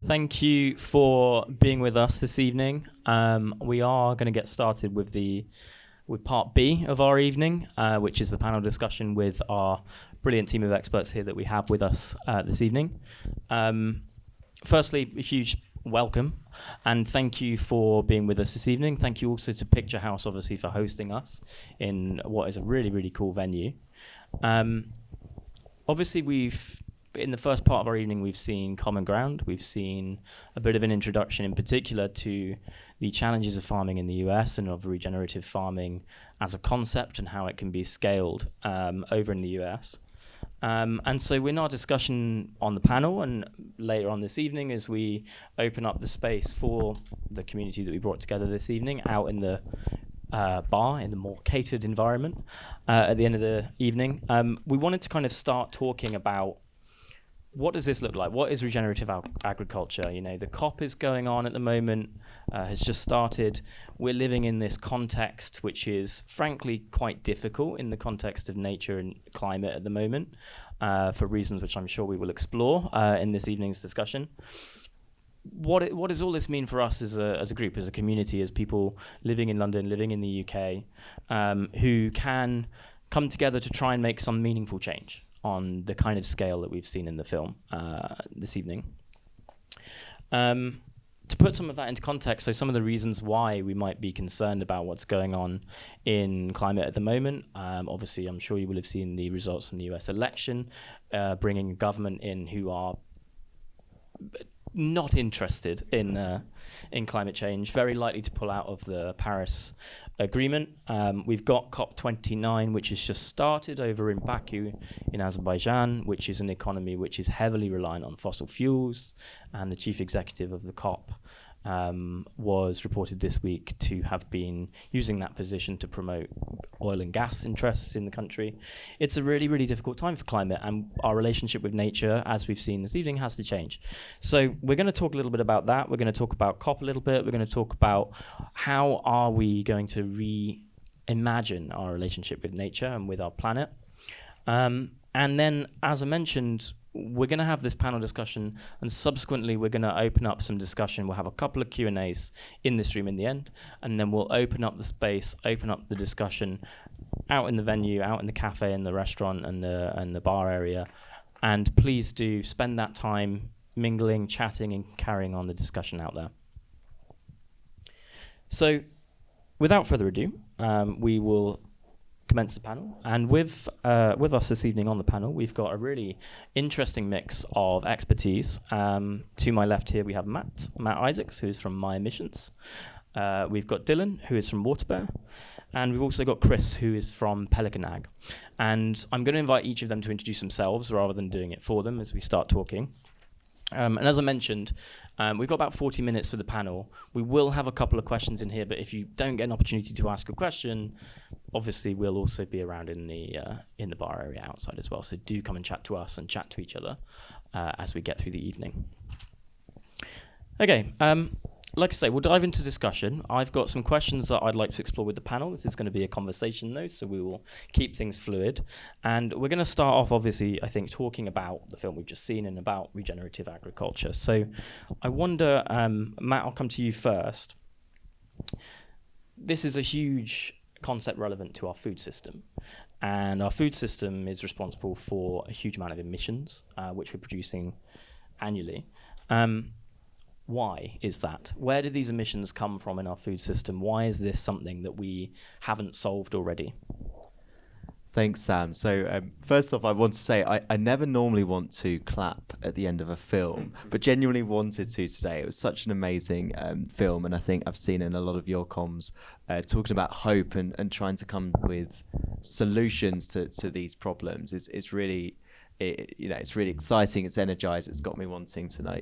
Thank you for being with us this evening. We are going to get started with part B of our evening, which is the panel discussion with our brilliant team of experts here that we have with us this evening. Firstly, a huge welcome and thank you for being with us this evening. Thank you also to Picturehouse, obviously, for hosting us in what is a really, really cool venue. Obviously, in the first part of our evening, we've seen Common Ground. We've seen a bit of an introduction in particular to the challenges of farming in the US and of regenerative farming as a concept and how it can be scaled over in the US. And so we're in our discussion on the panel, and later on this evening as we open up the space for the community that we brought together this evening out in the bar, in the more catered environment at the end of the evening, we wanted to kind of start talking about what does this look like? What is regenerative agriculture? You know, the COP is going on at the moment, has just started. We're living in this context, which is frankly quite difficult in the context of nature and climate at the moment, for reasons which I'm sure we will explore in this evening's discussion. What does all this mean for us as a group, as a community, as people living in London, living in the UK, who can come together to try and make some meaningful change on the kind of scale that we've seen in the film this evening. To put some of that into context, so some of the reasons why we might be concerned about what's going on in climate at the moment. Obviously, I'm sure you will have seen the results from the US election, bringing a government in who are not interested in climate change, very likely to pull out of the Paris Agreement. We've got COP29, which has just started over in Baku in Azerbaijan, which is an economy which is heavily reliant on fossil fuels, and the chief executive of the COP was reported this week to have been using that position to promote oil and gas interests in the country. It's a really, really difficult time for climate, and our relationship with nature, as we've seen this evening, has to change. So we're going to talk a little bit about that. We're going to talk about COP a little bit. We're going to talk about how are we going to reimagine our relationship with nature and with our planet. And then, as I mentioned, we're going to have this panel discussion, and subsequently we're going to open up some discussion. We'll have a couple of Q&As in this room in the end, and then we'll open up the space, open up the discussion out in the venue, out in the cafe, in the restaurant, and the bar area. And please do spend that time mingling, chatting, and carrying on the discussion out there. So, without further ado, we will commence the panel, and with us this evening on the panel, we've got a really interesting mix of expertise. To my left here, we have Matt Isaacs, who is from My Emissions. We've got Dylan, who is from Waterbear, and we've also got Chris, who is from Pelican Ag. And I'm going to invite each of them to introduce themselves rather than doing it for them as we start talking. And as I mentioned, we've got about 40 minutes for the panel. We will have a couple of questions in here, but if you don't get an opportunity to ask a question, obviously we'll also be around in the bar area outside as well. So do come and chat to us and chat to each other as we get through the evening. Okay. Like I say, we'll dive into discussion. I've got some questions that I'd like to explore with the panel. This is going to be a conversation, though, so we will keep things fluid. And we're going to start off, obviously, I think, talking about the film we've just seen and about regenerative agriculture. So I wonder, Matt, I'll come to you first. This is a huge concept relevant to our food system. And our food system is responsible for a huge amount of emissions, which we're producing annually. Why is that? Where do these emissions come from in our food system? Why is this something that we haven't solved already? Thanks, Sam. So first off, I want to say I never normally want to clap at the end of a film, but genuinely wanted to today. It was such an amazing film, and I think I've seen in a lot of your comms talking about hope and trying to come with solutions to these problems is really... it's really exciting. It's energized. It's got me wanting to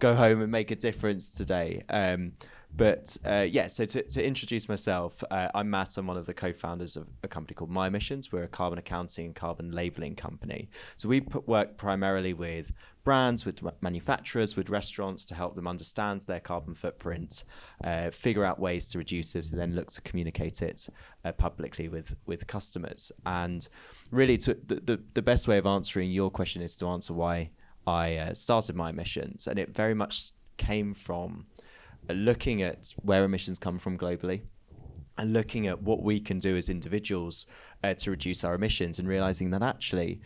go home and make a difference today. So to introduce myself, I'm Matt. I'm one of the co-founders of a company called My Emissions. We're a carbon accounting and carbon labeling company. So we work primarily with brands, with manufacturers, with restaurants to help them understand their carbon footprint, figure out ways to reduce it, and then look to communicate it publicly with customers. And really, the best way of answering your question is to answer why I started my emissions, and it very much came from looking at where emissions come from globally and looking at what we can do as individuals to reduce our emissions, and realizing that actually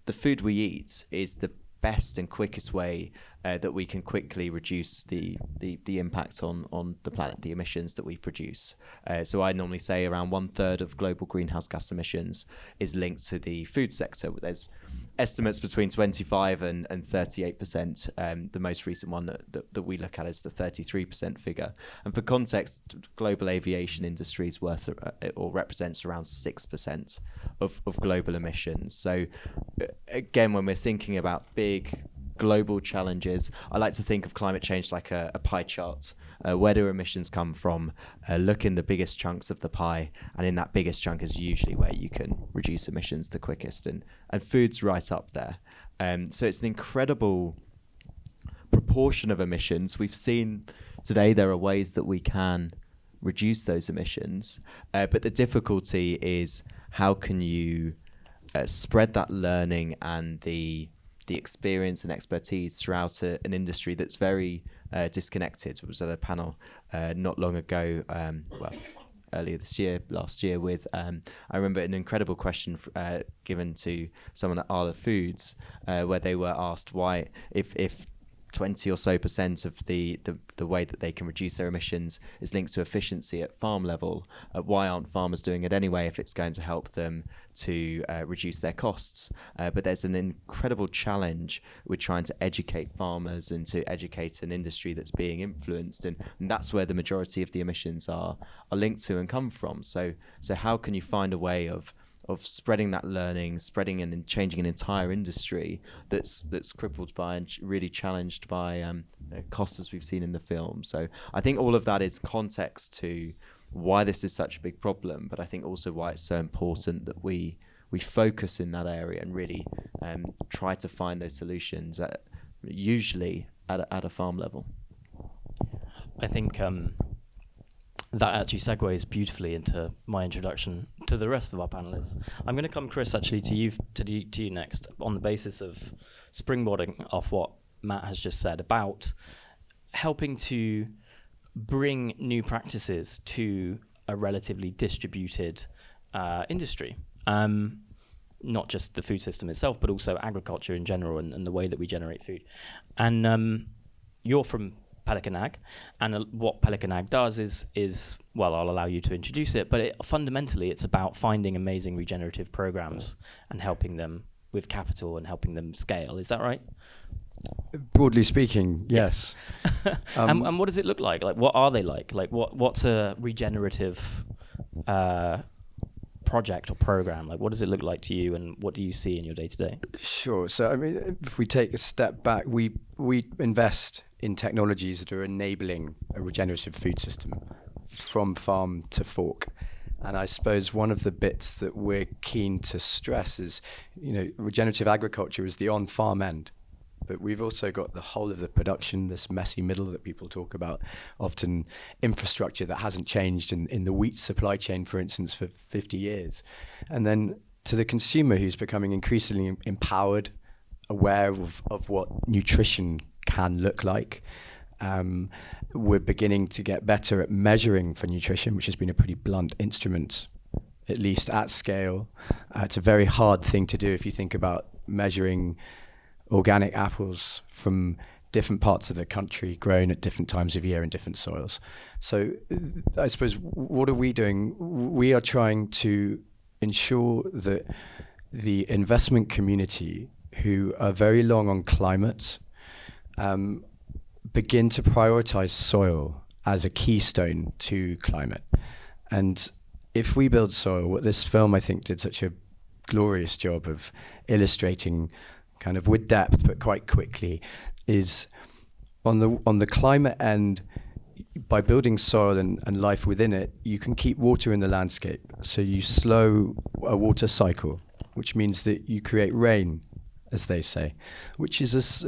the food we eat is the best and quickest way that we can quickly reduce the impact on the planet, the emissions that we produce. So I normally say around 1/3 of global greenhouse gas emissions is linked to the food sector. There's estimates between 25 and 38%. The most recent one that we look at is the 33% figure. And for context, global aviation industry is worth or represents around 6% of global emissions. So again, when we're thinking about big global challenges, I like to think of climate change like a pie chart. Where do emissions come from? Look in the biggest chunks of the pie, and in that biggest chunk is usually where you can reduce emissions the quickest, and food's right up there. So it's an incredible proportion of emissions. We've seen today there are ways that we can reduce those emissions, but the difficulty is how can you spread that learning and the experience and expertise throughout an industry that's very disconnected. I was at a panel not long ago, earlier last year, with I remember an incredible question given to someone at Arla Foods, where they were asked why, if 20 or so % of the way that they can reduce their emissions is linked to efficiency at farm level, why aren't farmers doing it anyway if it's going to help them to reduce their costs? But there's an incredible challenge with trying to educate farmers and to educate an industry that's being influenced, and that's where the majority of the emissions are linked to and come from. So how can you find a way of spreading that learning, spreading and changing an entire industry that's crippled by and really challenged by costs, as we've seen in the film. So I think all of that is context to why this is such a big problem, but I think also why it's so important that we focus in that area and really try to find those solutions usually at a farm level. I think that actually segues beautifully into my introduction to the rest of our panelists. I'm going to come, Chris, actually to you next, on the basis of springboarding off what Matt has just said about helping to bring new practices to a relatively distributed industry. Not just the food system itself, but also agriculture in general and the way that we generate food. And you're from Pelican Ag, and what Pelican Ag does is well, I'll allow you to introduce it, but fundamentally it's about finding amazing regenerative programs and helping them with capital and helping them scale. Is that right? Broadly speaking, yes. And what does it look like? Like, what are they like? Like, what's a regenerative project or program? Like, what does it look like to you, and what do you see in your day-to-day? Sure. So, I mean, if we take a step back, we invest in technologies that are enabling a regenerative food system from farm to fork. And I suppose one of the bits that we're keen to stress is, regenerative agriculture is the on-farm end. But we've also got the whole of the production, this messy middle that people talk about, often infrastructure that hasn't changed in the wheat supply chain, for instance, for 50 years. And then to the consumer, who's becoming increasingly empowered, aware of what nutrition can look like. We're beginning to get better at measuring for nutrition, which has been a pretty blunt instrument, at least at scale. It's a very hard thing to do if you think about measuring organic apples from different parts of the country grown at different times of year in different soils. So I suppose, what are we doing? We are trying to ensure that the investment community, who are very long on climate, begin to prioritize soil as a keystone to climate. And if we build soil, what this film, I think, did such a glorious job of illustrating kind of with depth, but quite quickly, is on the climate end, by building soil and life within it, you can keep water in the landscape. So you slow a water cycle, which means that you create rain, as they say, which is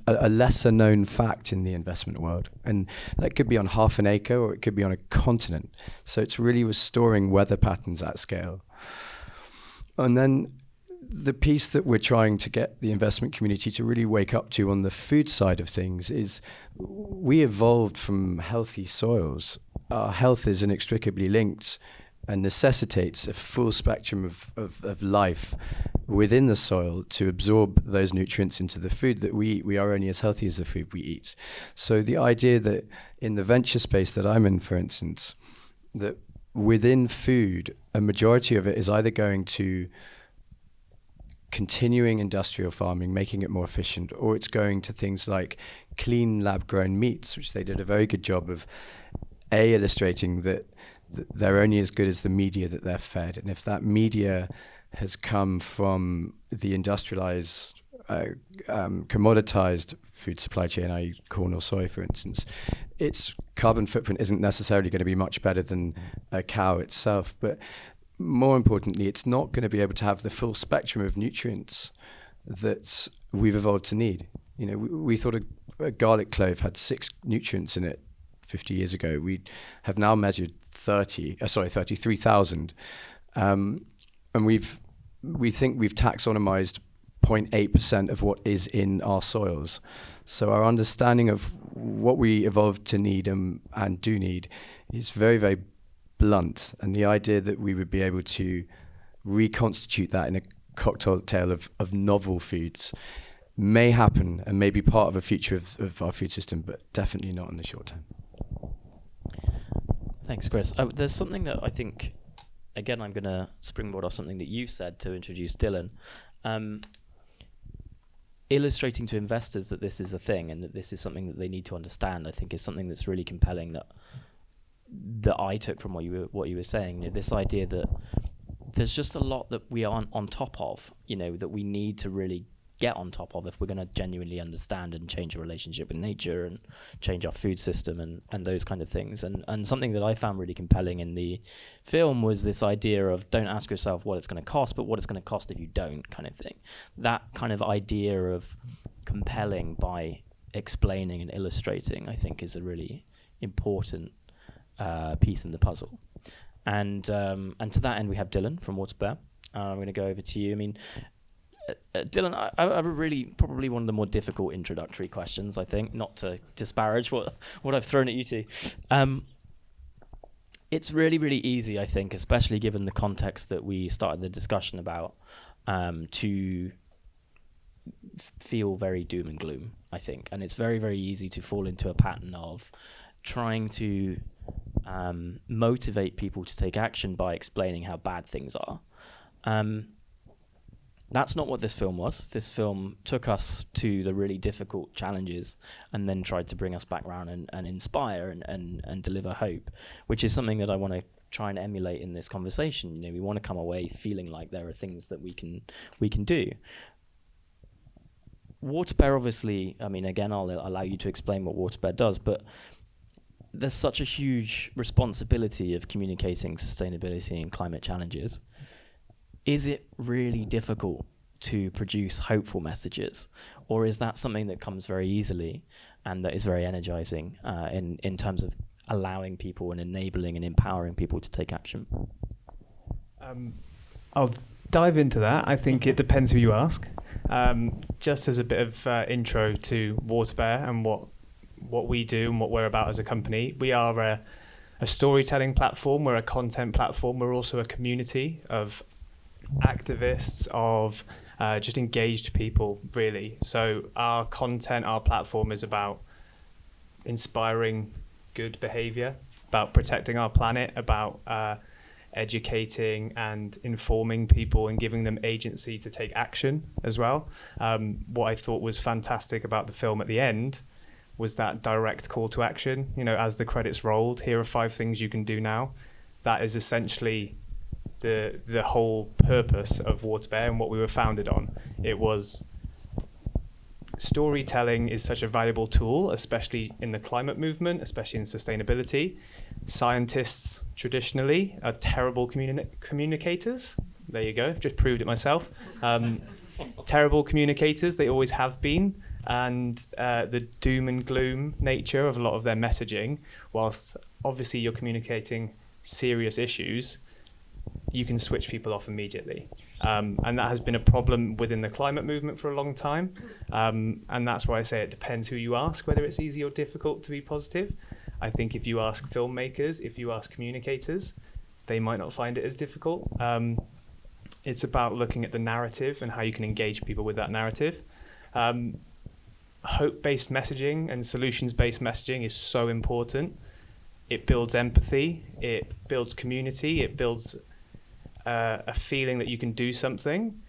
a lesser known fact in the investment world. And that could be on half an acre, or it could be on a continent. So it's really restoring weather patterns at scale. And then the piece that we're trying to get the investment community to really wake up to on the food side of things is we evolved from healthy soils. Our health is inextricably linked and necessitates a full spectrum of life within the soil to absorb those nutrients into the food that we are only as healthy as the food we eat. So the idea that in the venture space that I'm in, for instance, that within food, a majority of it is either going to continuing industrial farming, making it more efficient, or it's going to things like clean lab-grown meats, which they did a very good job of illustrating that they're only as good as the media that they're fed. And if that media has come from the industrialized, commoditized food supply chain, i.e. corn or soy, for instance, its carbon footprint isn't necessarily going to be much better than a cow itself. But more importantly, it's not going to be able to have the full spectrum of nutrients that we've evolved to need. You know, we thought a garlic clove had 6 nutrients in it 50 years ago. We have now measured 33,000. And we think we've taxonomized 0.8% of what is in our soils. So our understanding of what we evolved to need and do need is very, very blunt. And the idea that we would be able to reconstitute that in a cocktail of novel foods may happen and may be part of a future of our food system, but definitely not in the short term. Thanks, Chris. There's something that I think, again, I'm going to springboard off something that you've said to introduce Dylan. Illustrating to investors that this is a thing and that this is something that they need to understand, I think is something that's really compelling that I took from what you were saying. You know, this idea that there's just a lot that we aren't on top of, you know, that we need to really get on top of if we're going to genuinely understand and change our relationship with nature and change our food system and those kind of things. And something that I found really compelling in the film was this idea of don't ask yourself what it's going to cost, but what it's going to cost if you don't, kind of thing. That kind of idea of compelling by explaining and illustrating, I think, is a really important piece in the puzzle. And to that end, we have Dylan from Water Bear. I'm going to go over to you. I mean, Dylan, I have a really probably one of the more difficult introductory questions, I think, not to disparage what I've thrown at you two. It's really, really easy, I think, especially given the context that we started the discussion about, to feel very doom and gloom, I think. And it's very, very easy to fall into a pattern of trying to motivate people to take action by explaining how bad things are. That's not what this film was. This film took us to the really difficult challenges and then tried to bring us back around and inspire and deliver hope, which is something that I want to try and emulate in this conversation. You know, we want to come away feeling like there are things that we can do. Water Bear, obviously, I mean, again, I'll allow you to explain what Water Bear does, but there's such a huge responsibility of communicating sustainability and climate challenges. Is it really difficult to produce hopeful messages, or is that something that comes very easily and that is very energizing in terms of allowing people and enabling and empowering people to take action? I'll dive into that. I think it depends who you ask. Just as a bit of intro to Water Bear and what we do and what we're about as a company, we are a storytelling platform. We're a content platform. We're also a community of activists, of just engaged people, really. So our content, our platform is about inspiring good behavior, about protecting our planet, about educating and informing people and giving them agency to take action as well. What I thought was fantastic about the film at the end was that direct call to action. You know, as the credits rolled, here are 5 things you can do now. That is essentially the whole purpose of Water Bear and what we were founded on. It was storytelling is such a valuable tool, especially in the climate movement, especially in sustainability. Scientists traditionally are terrible communicators. There you go, just proved it myself. Terrible communicators, they always have been. And the doom and gloom nature of a lot of their messaging, whilst obviously you're communicating serious issues, you can switch people off immediately. And that has been a problem within the climate movement for a long time. And that's why I say it depends who you ask, whether it's easy or difficult to be positive. I think if you ask filmmakers, if you ask communicators, they might not find it as difficult. It's about looking at the narrative and how you can engage people with that narrative. Hope-based messaging and solutions-based messaging is so important. It builds empathy, it builds community, it builds a feeling that you can do something.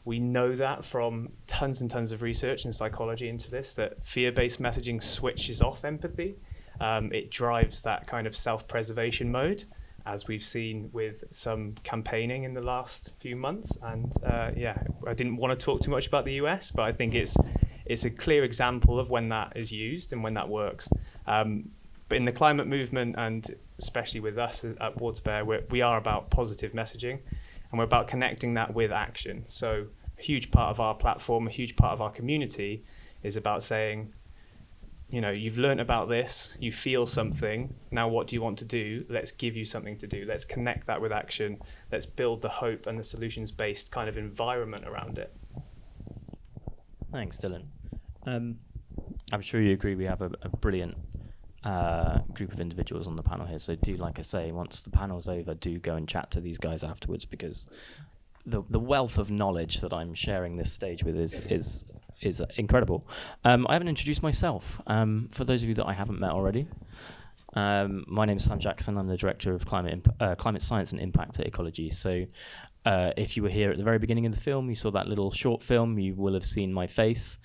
We know that from tons and tons of research in psychology into this, that fear-based messaging switches off empathy. It drives that kind of self-preservation mode, as we've seen with some campaigning in the last few months. And I didn't want to talk too much about the US, but I think it's a clear example of when that is used and when that works. But in the climate movement, and especially with us at Water Bear, we are about positive messaging, and we're about connecting that with action. So a huge part of our platform, a huge part of our community is about saying, you've learned about this, you feel something, now what do you want to do? Let's give you something to do. Let's connect that with action. Let's build the hope and the solutions-based kind of environment around it. Thanks, Dylan. I'm sure you agree we have a brilliant group of individuals on the panel here. So do, like I say, once the panel's over, do go and chat to these guys afterwards, because the wealth of knowledge that I'm sharing this stage with is incredible. I haven't introduced myself. For those of you that I haven't met already, my name is Sam Jackson. I'm the Director of Climate Science and Impact at Ecologi. So if you were here at the very beginning of the film, you saw that little short film, you will have seen my face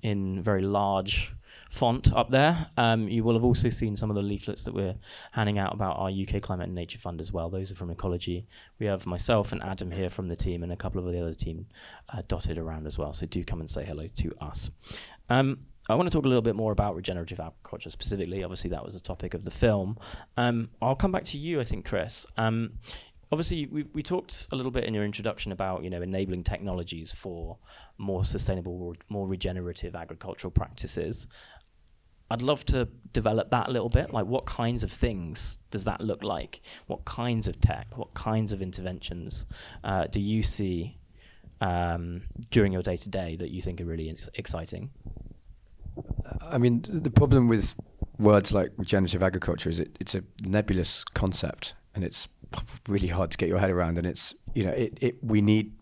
in very large font up there. You will have also seen some of the leaflets that we're handing out about our UK Climate and Nature Fund as well. Those are from Ecologi. We have myself and Adam here from the team, and a couple of the other team dotted around as well. So do come and say hello to us. I want to talk a little bit more about regenerative agriculture specifically. Obviously, that was the topic of the film. I'll come back to you, I think, Chris. Obviously, we talked a little bit in your introduction about enabling technologies for more sustainable, more regenerative agricultural practices. I'd love to develop that a little bit. Like, what kinds of things does that look like? What kinds of tech, what kinds of interventions do you see during your day-to-day that you think are really exciting? I mean, the problem with words like regenerative agriculture is it's a nebulous concept, and it's really hard to get your head around. And it's, we need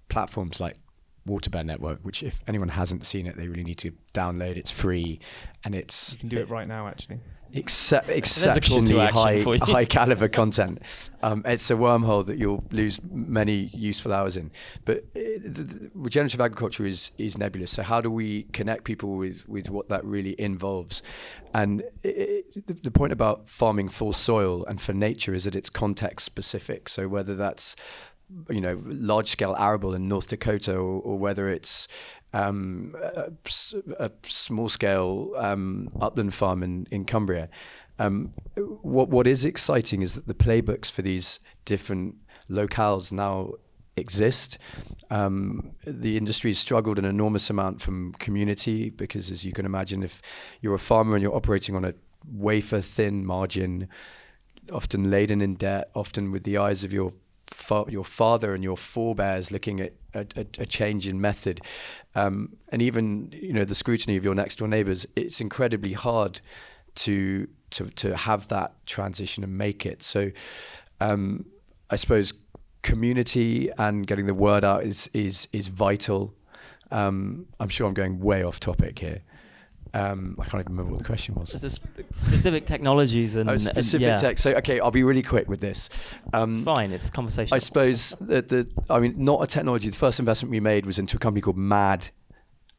platforms like Water Bear Network, which if anyone hasn't seen it, they really need to download. It's free, and you can do it right now, actually. Exceptionally high caliber content. It's a wormhole that you'll lose many useful hours in. But the regenerative agriculture is nebulous. So how do we connect people with what that really involves? And the point about farming for soil and for nature is that it's context specific. So whether that's large-scale arable in North Dakota, or whether it's a small-scale upland farm in Cumbria. What is exciting is that the playbooks for these different locales now exist. The industry has struggled an enormous amount from community, because as you can imagine, if you're a farmer and you're operating on a wafer-thin margin, often laden in debt, often with the eyes of your father and your forebears looking at a change in method, and even the scrutiny of your next door neighbors, it's incredibly hard to have that transition and make it. So I suppose community and getting the word out is vital. I'm sure I'm going way off topic here. I can't even remember what the question was. There's specific technologies and specific tech. So okay, I'll be really quick with this. It's fine. It's conversation. I suppose not a technology. The first investment we made was into a company called Mad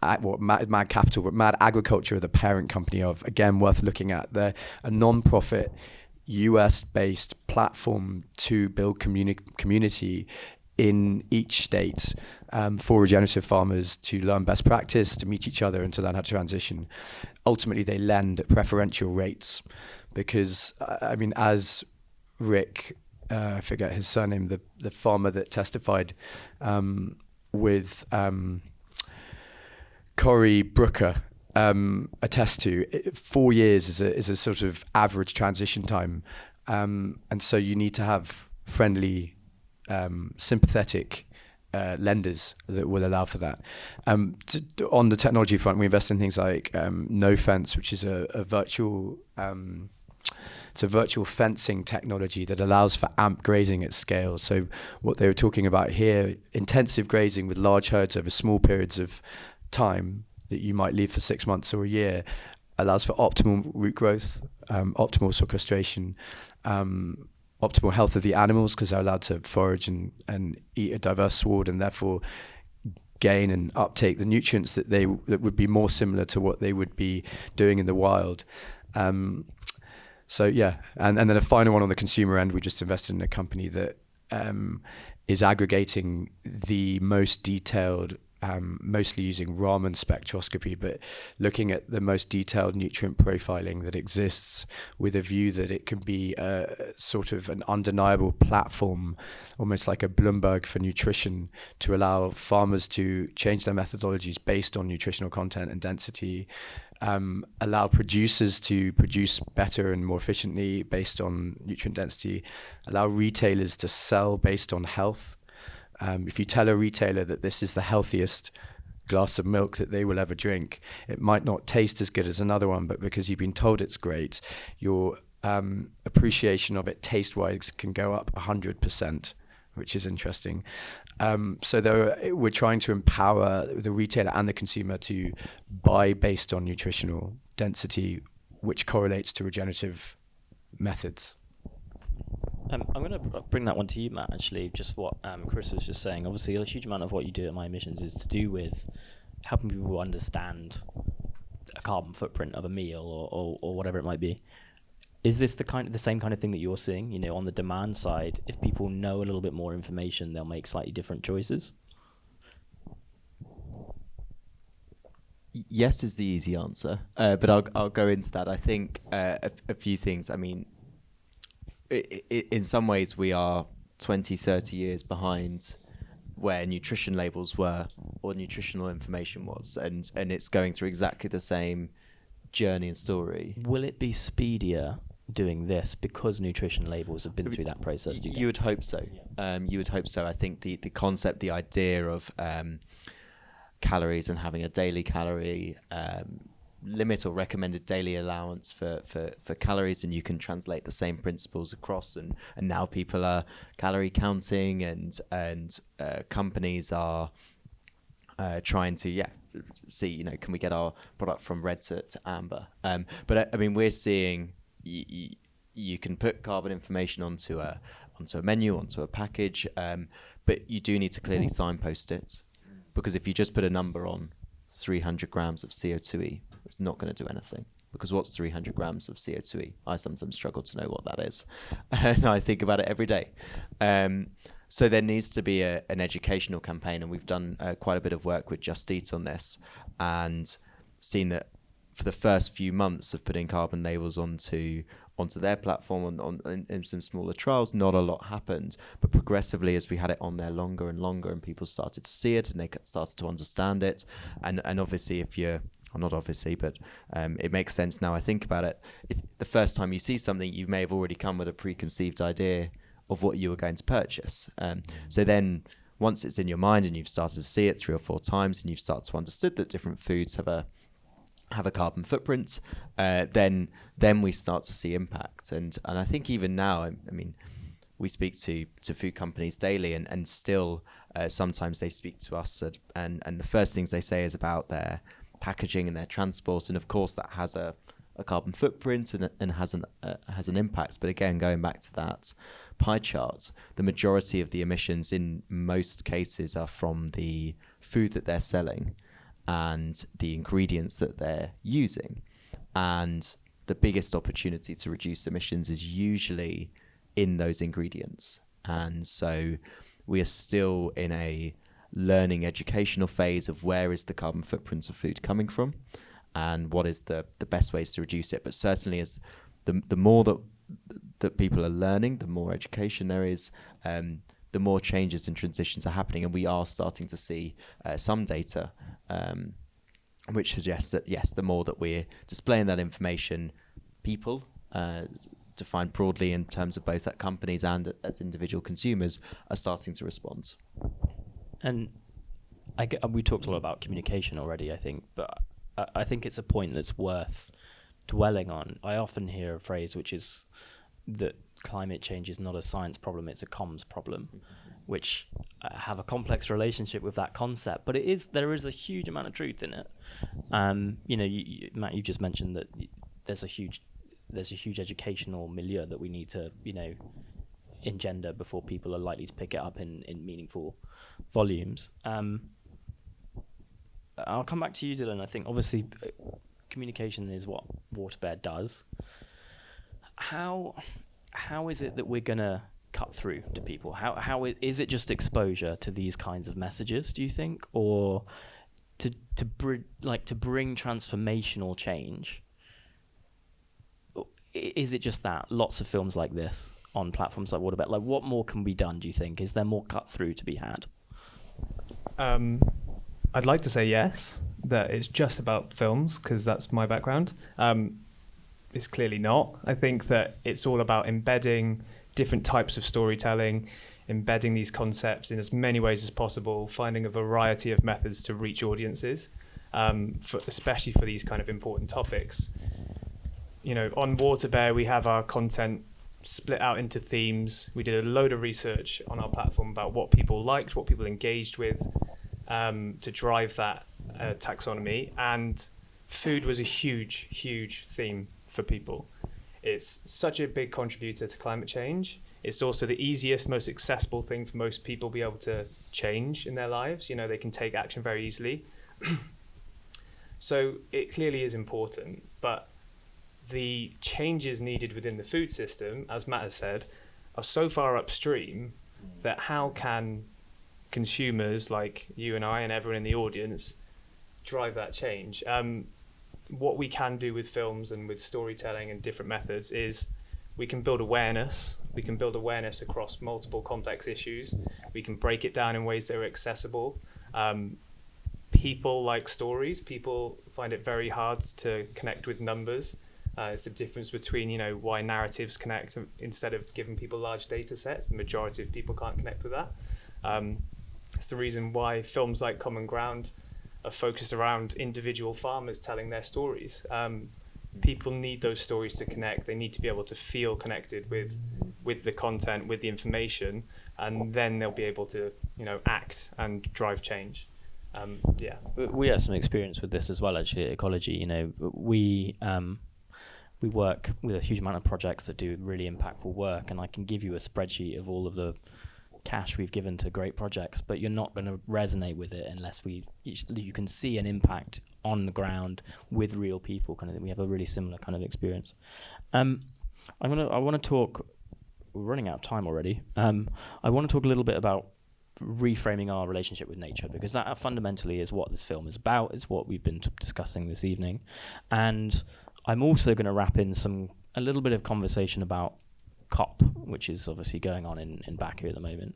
Capital, but Mad Agriculture, the parent company of, again, worth looking at. They're a non-profit US-based platform to build community in each state for regenerative farmers to learn best practice, to meet each other, and to learn how to transition. Ultimately, they lend at preferential rates because, as Rick, I forget his surname, the farmer that testified with Cory Brooker attest to, 4 years is a sort of average transition time. And so you need to have friendly sympathetic lenders that will allow for that. On the technology front, we invest in things like No Fence, which is a virtual it's a virtual fencing technology that allows for AMP grazing at scale. So what they were talking about here, intensive grazing with large herds over small periods of time that you might leave for 6 months or a year, allows for optimal root growth, optimal sequestration, optimal health of the animals because they're allowed to forage and eat a diverse sward and therefore gain and uptake the nutrients that would be more similar to what they would be doing in the wild. So yeah, and then a final one on the consumer end, we just invested in a company that is aggregating the most detailed, mostly using Raman spectroscopy, but looking at the most detailed nutrient profiling that exists with a view that it can be sort of an undeniable platform, almost like a Bloomberg for nutrition, to allow farmers to change their methodologies based on nutritional content and density, allow producers to produce better and more efficiently based on nutrient density, allow retailers to sell based on health. If you tell a retailer that this is the healthiest glass of milk that they will ever drink, it might not taste as good as another one, but because you've been told it's great, your appreciation of it taste-wise can go up 100%, which is interesting. So we're trying to empower the retailer and the consumer to buy based on nutritional density, which correlates to regenerative methods. I'm going to bring that one to you, Matt, actually, just what Chris was just saying. Obviously, a huge amount of what you do at My Emissions is to do with helping people understand a carbon footprint of a meal or whatever it might be. Is this the same kind of thing that you're seeing? You know, on the demand side, if people know a little bit more information, they'll make slightly different choices? Yes is the easy answer, but I'll go into that. I think a few things. I mean, in some ways we are 20, 30 years behind where nutrition labels were or nutritional information was, and it's going through exactly the same journey and story. Will it be speedier doing this because nutrition labels have been through that process? You would hope so. Yeah. You would hope so. I think the concept, the idea of calories and having a daily calorie limit or recommended daily allowance for calories, and you can translate the same principles across, and now people are calorie counting, and companies are trying to see, you know, can we get our product from red to amber. But I mean, we're seeing you can put carbon information onto a menu, onto a package, but you do need to clearly signpost it, because if you just put a number on 300 grams of CO2e, it's not going to do anything, because what's 300 grams of CO2e? I sometimes struggle to know what that is, and I think about it every day. So there needs to be an educational campaign, and we've done quite a bit of work with Just Eat on this, and seen that for the first few months of putting carbon labels onto their platform in some smaller trials, not a lot happened. But progressively, as we had it on there longer and longer, and people started to see it and they started to understand it, and obviously it makes sense now I think about it. If the first time you see something, you may have already come with a preconceived idea of what you were going to purchase. So then once it's in your mind and you've started to see it 3 or 4 times, and you've started to understood that different foods have a carbon footprint, then we start to see impact. And I think even now, I mean, we speak to food companies daily, and still sometimes they speak to us, and the first things they say is about their packaging and their transport, and of course that has a carbon footprint and has an impact. But again, going back to that pie chart, the majority of the emissions in most cases are from the food that they're selling and the ingredients that they're using. And the biggest opportunity to reduce emissions is usually in those ingredients. And so we are still in a learning educational phase of where is the carbon footprint of food coming from and what is the best ways to reduce it. But certainly as the more that people are learning, the more education there is, the more changes and transitions are happening. And we are starting to see some data which suggests that, yes, the more that we're displaying that information, people, defined broadly in terms of both that companies and as individual consumers are starting to respond. And we talked a lot about communication already, I think, but I think it's a point that's worth dwelling on. I often hear a phrase which is that climate change is not a science problem, it's a comms problem, which I have a complex relationship with that concept, but there is a huge amount of truth in it. Matt, you just mentioned that there's a huge educational milieu that we need to, engender before people are likely to pick it up in meaningful volumes. I'll come back to you, Dylan. I think obviously communication is what Water Bear does. How is it that we're gonna cut through to people? How is it just exposure to these kinds of messages, do you think, or to bring transformational change? Is it just that lots of films like this on platforms like Waterbed? Like, what more can be done, do you think? Is there more cut through to be had? I'd like to say yes, that it's just about films, because that's my background. It's clearly not. I think that it's all about embedding different types of storytelling, embedding these concepts in as many ways as possible, finding a variety of methods to reach audiences, especially for these kind of important topics. On Water Bear, we have our content split out into themes. We did a load of research on our platform about what people liked, what people engaged with, to drive that taxonomy. And food was a huge, huge theme for people. It's such a big contributor to climate change. It's also the easiest, most accessible thing for most people to be able to change in their lives. They can take action very easily. So it clearly is important, but the changes needed within the food system, as Matt has said, are so far upstream that how can consumers like you and I and everyone in the audience drive that change? What we can do with films and with storytelling and different methods is we can build awareness. We can build awareness across multiple complex issues. We can break it down in ways that are accessible. People like stories. People find it very hard to connect with numbers. It's the difference between, why narratives connect instead of giving people large data sets. The majority of people can't connect with that. It's the reason why films like Common Ground are focused around individual farmers telling their stories. People need those stories to connect. They need to be able to feel connected with the content, with the information, and then they'll be able to, act and drive change. We had some experience with this as well, actually, at Ecologi. We work with a huge amount of projects that do really impactful work, and I can give you a spreadsheet of all of the cash we've given to great projects, but you're not going to resonate with it unless you can see an impact on the ground with real people. Kind of, we have a really similar kind of experience. I want to talk. We're running out of time already. I want to talk a little bit about reframing our relationship with nature, because that fundamentally is what this film is about. Is what we've been discussing this evening, and I'm also going to wrap in a little bit of conversation about COP, which is obviously going on in Baku at the moment.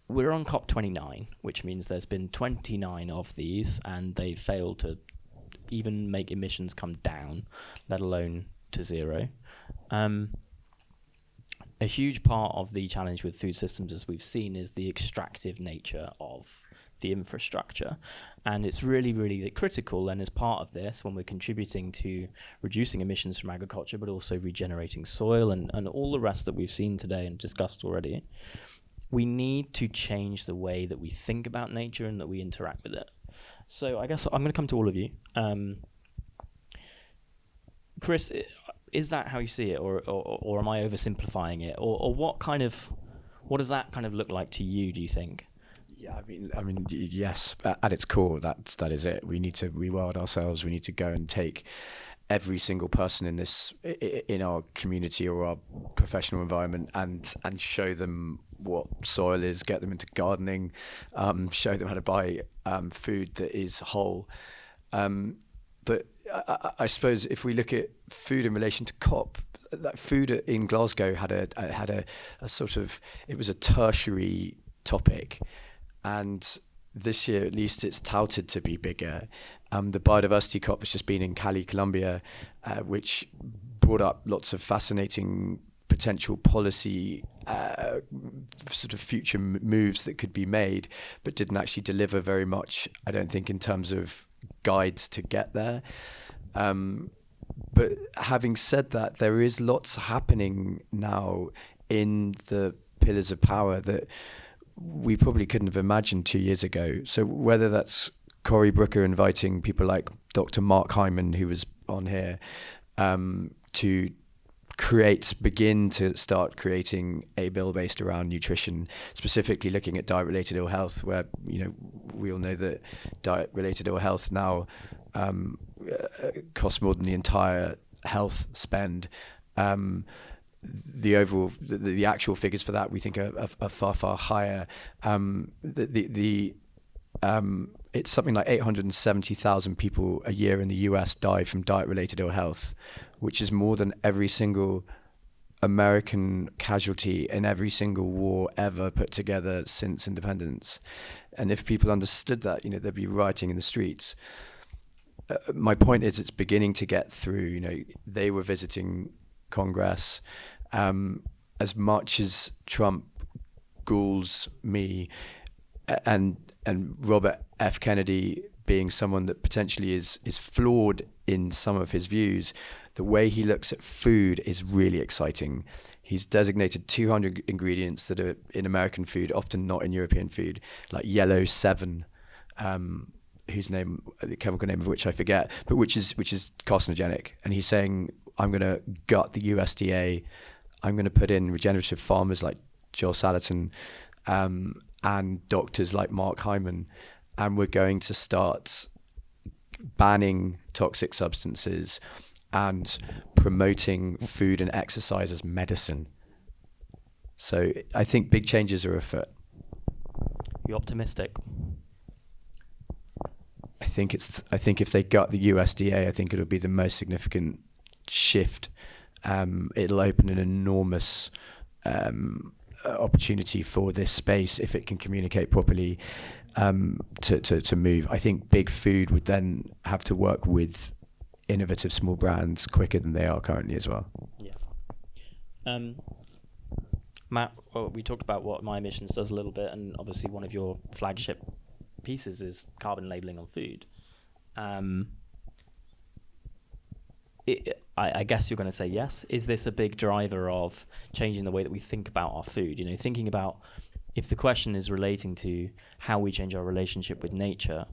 We're on COP 29, which means there's been 29 of these, and they've failed to even make emissions come down, let alone to zero. A huge part of the challenge with food systems, as we've seen, is the extractive nature of the infrastructure, and it's really, really critical. And as part of this, when we're contributing to reducing emissions from agriculture, but also regenerating soil and all the rest that we've seen today and discussed already, we need to change the way that we think about nature and that we interact with it. So I guess I'm going to come to all of you. Chris, is that how you see it, or am I oversimplifying it, or what does that kind of look like to you, do you think? Yeah, I mean, yes. At its core, that is it. We need to rewild ourselves. We need to go and take every single person in our community or our professional environment and show them what soil is. Get them into gardening. Show them how to buy food that is whole. But I suppose if we look at food in relation to COP, that food in Glasgow had a sort of, it was a tertiary topic. And this year at least it's touted to be bigger. The biodiversity COP has just been in Cali, Colombia, which brought up lots of fascinating potential policy sort of future moves that could be made, but didn't actually deliver very much, I don't think, in terms of guides to get there. But having said that, there is lots happening now in the pillars of power that we probably couldn't have imagined 2 years ago. So whether that's Cory Brooker inviting people like Dr. Mark Hyman, who was on here, to begin to start creating a bill based around nutrition, specifically looking at diet-related ill health, where, you know, we all know that diet-related ill health now costs more than the entire health spend. The overall, the actual figures for that we think are far, far higher. It's something like 870,000 people a year in the US die from diet-related ill health, which is more than every single American casualty in every single war ever put together since independence. And if people understood that, you know, they'd be rioting in the streets. My point is, it's beginning to get through. You know, they were visiting Congress. As much as Trump galls me, and Robert F. Kennedy being someone that potentially is flawed in some of his views, the way he looks at food is really exciting. He's designated 200 ingredients that are in American food, often not in European food, like yellow 7, the chemical name of which I forget, but which is carcinogenic. And he's saying, I'm going to gut the USDA. I'm going to put in regenerative farmers like Joel Salatin, and doctors like Mark Hyman, and we're going to start banning toxic substances and promoting food and exercise as medicine. So I think big changes are afoot. You optimistic? I think if they gut the USDA, I think it'll be the most significant shift. It'll open an enormous opportunity for this space if it can communicate properly, to move. I think big food would then have to work with innovative small brands quicker than they are currently as well. Yeah. Matt, well, we talked about what My Emissions does a little bit, and obviously one of your flagship pieces is carbon labeling on food. I guess you're going to say yes. Is this a big driver of changing the way that we think about our food? You know, thinking about, if the question is relating to how we change our relationship with nature,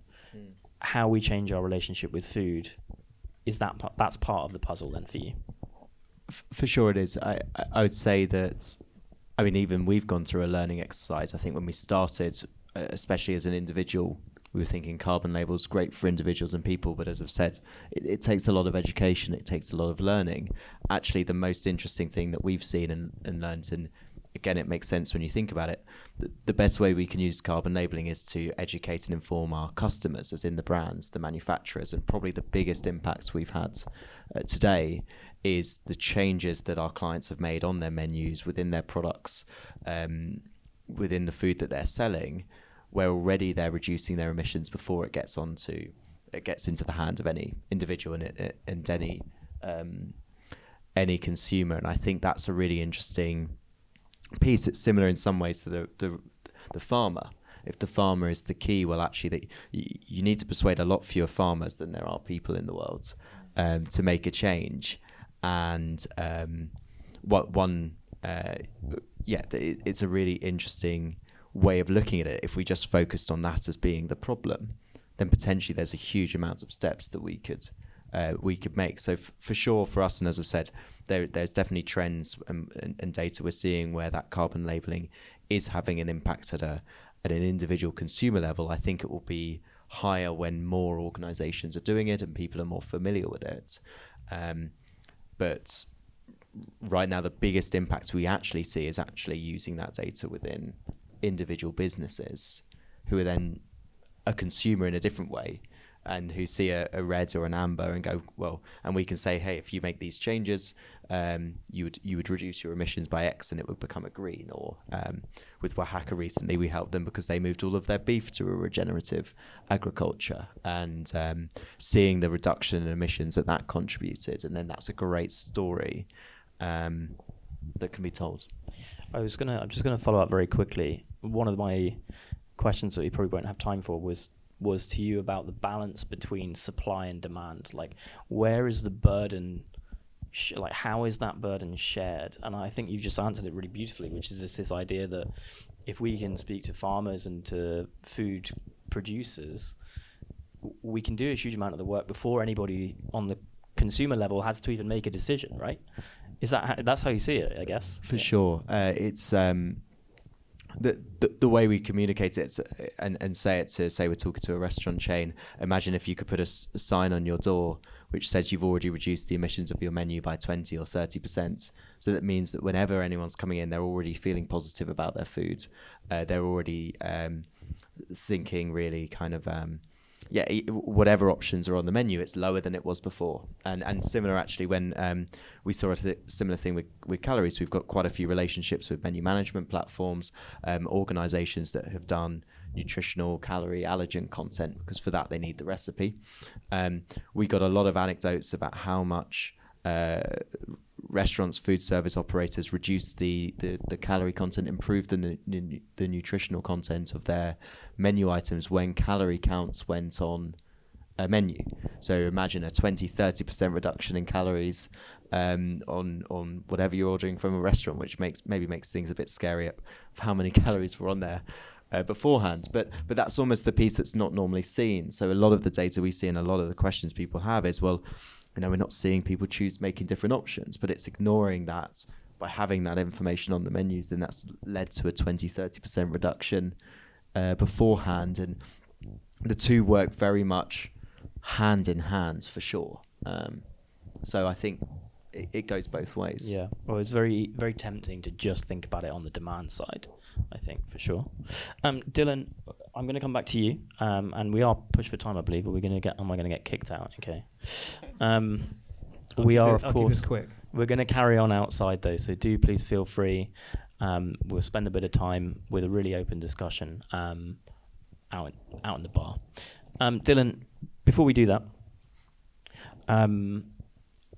how we change our relationship with food, is that's part of the puzzle then for you? For sure it is. I would say that, I mean, even we've gone through a learning exercise. I think when we started, especially as an individual, we were thinking carbon labels great for individuals and people, but as I've said, it takes a lot of education, it takes a lot of learning. Actually, the most interesting thing that we've seen and learned, and again, it makes sense when you think about it, the best way we can use carbon labeling is to educate and inform our customers, as in the brands, the manufacturers, and probably the biggest impact we've had today is the changes that our clients have made on their menus, within their products, within the food that they're selling, where already they're reducing their emissions before it gets into the hand of any individual and any consumer. And I think that's a really interesting piece. It's similar in some ways to the farmer. If the farmer is the key, well, actually, you need to persuade a lot fewer farmers than there are people in the world to make a change. And it's a really interesting way of looking at it. If we just focused on that as being the problem, then potentially there's a huge amount of steps that we could make. So for sure, for us, and as I've said, there's definitely trends and data we're seeing where that carbon labeling is having an impact at an individual consumer level. I think it will be higher when more organizations are doing it and people are more familiar with it. But right now, the biggest impact we actually see is actually using that data within individual businesses who are then a consumer in a different way, and who see a red or an amber and go, well, and we can say, hey, if you make these changes, you would reduce your emissions by X and it would become a green. Or with Oaxaca recently, we helped them because they moved all of their beef to a regenerative agriculture, and seeing the reduction in emissions that contributed, and then that's a great story that can be told. I'm just gonna follow up very quickly. One of my questions that we probably won't have time for was to you about the balance between supply and demand. Like, where is the burden? Like, how is that burden shared? And I think you've just answered it really beautifully, which is this idea that if we can speak to farmers and to food producers, we can do a huge amount of the work before anybody on the consumer level has to even make a decision, right? Is that's how you see it, I guess? For sure. It's the way we communicate it and say it to, say we're talking to a restaurant chain. Imagine if you could put a sign on your door which says you've already reduced the emissions of your menu by 20 or 30%. So that means that whenever anyone's coming in, they're already feeling positive about their food. They're already thinking really kind of whatever options are on the menu, it's lower than it was before. And similar actually when we saw a similar thing with calories. We've got quite a few relationships with menu management platforms, organizations that have done nutritional calorie allergen content, because for that they need the recipe. We got a lot of anecdotes about how much restaurants, food service operators reduced the calorie content, improved the nutritional content of their menu items when calorie counts went on a menu. So imagine a 20-30% reduction in calories on whatever you're ordering from a restaurant, which makes things a bit scary of how many calories were on there beforehand. But that's almost the piece that's not normally seen. So a lot of the data we see and a lot of the questions people have is, well, we're not seeing people making different options, but it's ignoring that by having that information on the menus, and that's led to a 20-30% reduction beforehand. And the two work very much hand in hand for sure. So I think it goes both ways. Yeah. Well, it's very, very tempting to just think about it on the demand side, I think, for sure. Dylan, I'm going to come back to you, and we are pushed for time, I believe, but am I going to get kicked out? Okay. We are, of course, we're going to carry on outside though, so do please feel free. We'll spend a bit of time with a really open discussion out in the bar. Dylan, before we do that,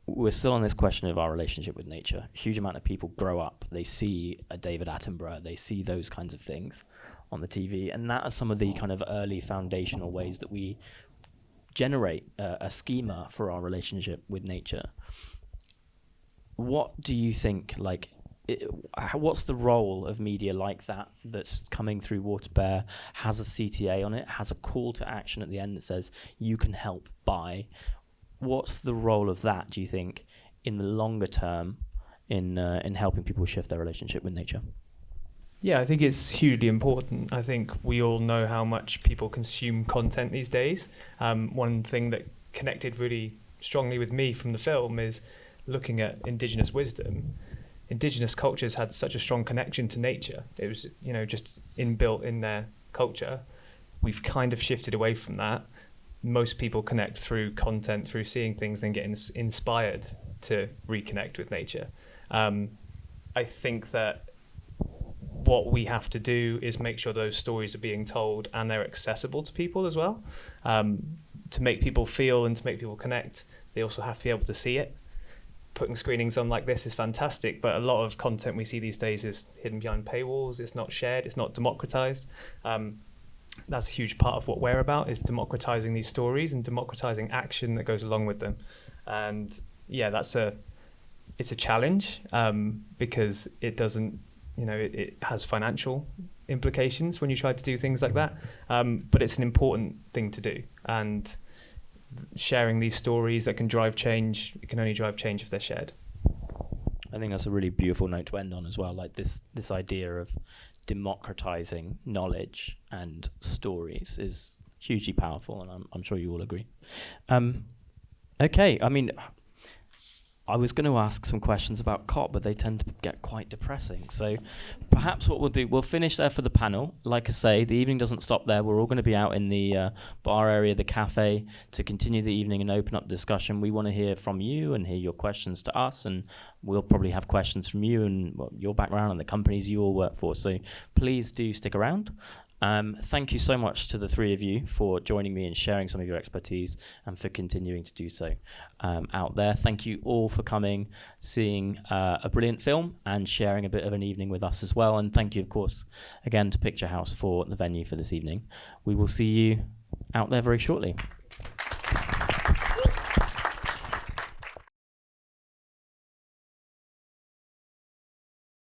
we're still on this question of our relationship with nature. A huge amount of people grow up, they see a David Attenborough, they see those kinds of things on the TV, and that are some of the kind of early foundational ways that we generate a schema for our relationship with nature. What do you think, what's the role of media like that that's coming through Water Bear, has a CTA on it, has a call to action at the end that says you can help by? What's the role of that, do you think, in the longer term in helping people shift their relationship with nature? Yeah, I think it's hugely important. I think we all know how much people consume content these days. One thing that connected really strongly with me from the film is looking at indigenous wisdom. Indigenous cultures had such a strong connection to nature. It was, just inbuilt in their culture. We've kind of shifted away from that. Most people connect through content, through seeing things, then get inspired to reconnect with nature. I think that what we have to do is make sure those stories are being told and they're accessible to people as well. To make people feel and to make people connect, they also have to be able to see it. Putting screenings on like this is fantastic, but a lot of content we see these days is hidden behind paywalls. It's not shared. It's not democratized. That's a huge part of what we're about, is democratizing these stories and democratizing action that goes along with them. And yeah, it's a challenge because it doesn't, it has financial implications when you try to do things like that. But it's an important thing to do. And sharing these stories that can drive change, it can only drive change if they're shared. I think that's a really beautiful note to end on as well. Like this idea of democratizing knowledge and stories is hugely powerful, and I'm sure you all agree. Okay, I mean, I was going to ask some questions about COP, but they tend to get quite depressing. So perhaps what we'll do, we'll finish there for the panel. Like I say, the evening doesn't stop there. We're all going to be out in the bar area, the cafe, to continue the evening and open up discussion. We want to hear from you and hear your questions to us, and we'll probably have questions from you and your background and the companies you all work for. So please do stick around. Thank you so much to the three of you for joining me and sharing some of your expertise and for continuing to do so out there. Thank you all for coming, seeing a brilliant film and sharing a bit of an evening with us as well. And thank you, of course, again to Picturehouse for the venue for this evening. We will see you out there very shortly.